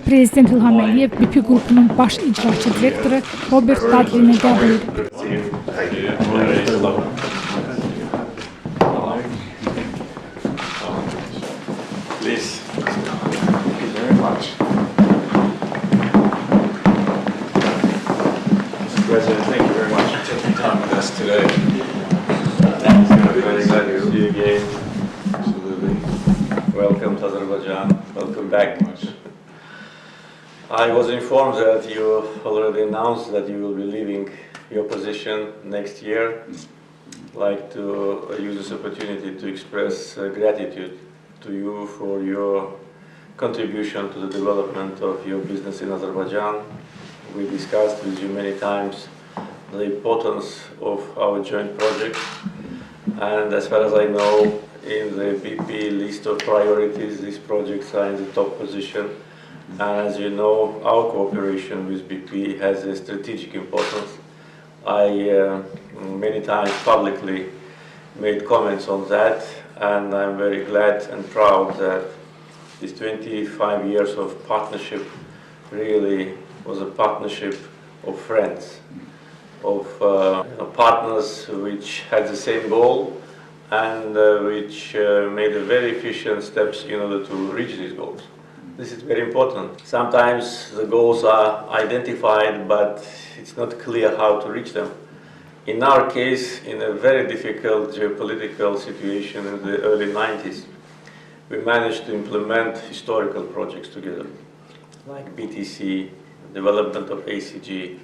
Prezident İlham Əliyev BP qrupunun baş icraçı direktoru R.Dadlini qəbul edib. Please. Thank you very much. Mr. President, thank you very much for taking time with us today. Thanks. Very glad to see you again. Absolutely. Welcome to Azerbaijan. Welcome back. I was informed that you already announced that you will be leaving your position next year. I'd like to use this opportunity to express gratitude to you for your contribution to the development of your business in Azerbaijan. We discussed with you many times the importance of our joint project, and as far as I know, in the BP list of priorities, these projects are in the top position. And as you know, our cooperation with BP has a strategic importance. I many times publicly made comments on that, and I'm very glad and proud that this 25 years of partnership really was a partnership of friends, of partners which had the same goal and which made a very efficient steps in order to reach these goals. This is very important. Sometimes the goals are identified, but it's not clear how to reach them. In our case, in a very difficult geopolitical situation in the early 90s, we managed to implement historical projects together, like BTC, development of ACG,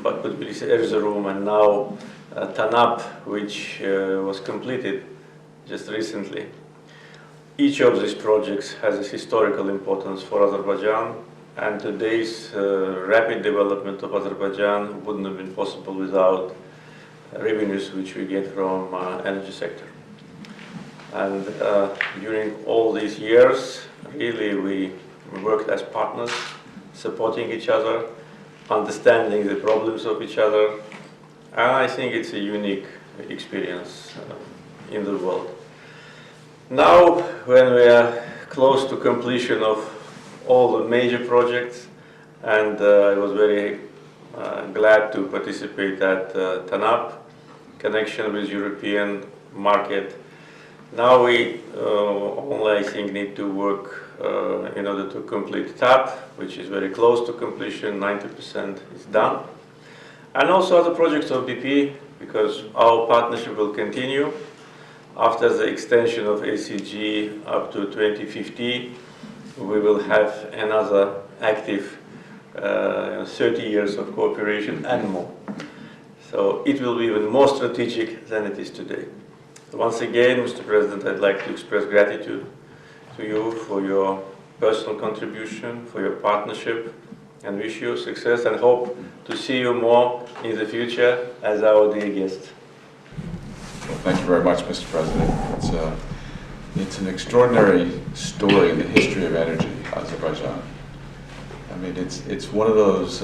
Erzurum, and now TANAP, which was completed just recently. Each of these projects has a historical importance for Azerbaijan, and today's rapid development of Azerbaijan wouldn't have been possible without revenues which we get from energy sector. And during all these years, really we worked as partners, supporting each other, understanding the problems of each other, and I think it's a unique experience in the world. Now, when we are close to completion of all the major projects, and I was very glad to participate at TANAP, connection with European market. Now we only, I think, need to work in order to complete TAP, which is very close to completion, 90% is done. And also other projects of BP, because our partnership will continue. After the extension of ACG up to 2050, we will have another active 30 years of cooperation and more. So it will be even more strategic than it is today. So once again, Mr. President, I'd like to express gratitude to you for your personal contribution, for your partnership, and wish you success and hope to see you more in the future as our dear guest. Well, thank you very much, Mr. President. It's an extraordinary story in the history of energy, Azerbaijan. I mean, it's one of those,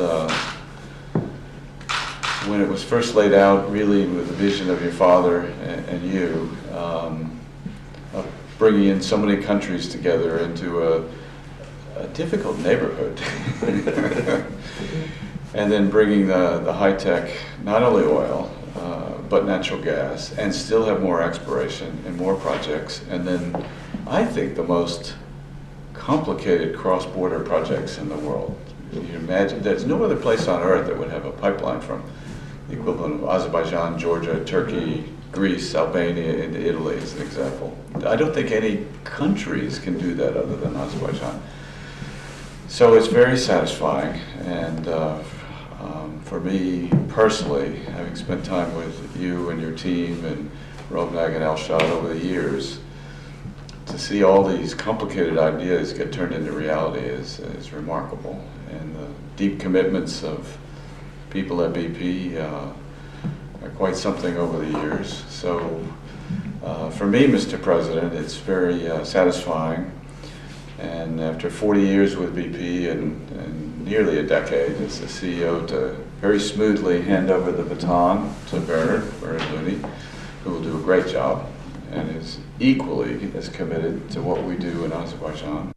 when it was first laid out, really with the vision of your father and you, of bringing in so many countries together into a difficult neighborhood. And then bringing the high-tech, not only oil, but natural gas, and still have more exploration and more projects. And then I think the most complicated cross-border projects in the world. You imagine, there's no other place on earth that would have a pipeline from the equivalent of Azerbaijan, Georgia, Turkey, Greece, Albania into Italy as an example. I don't think any countries can do that other than Azerbaijan. So it's very satisfying, and for me personally, having spent time with you and your team and Robnag and Elshad over the years, to see all these complicated ideas get turned into reality is remarkable. And the deep commitments of people at BP are quite something over the years. So for me, Mr. President, it's very satisfying. And after 40 years with BP and nearly a decade as the CEO, to very smoothly hand over the baton to Bernard R.Dadlini, who will do a great job and is equally as committed to what we do in Azerbaijan.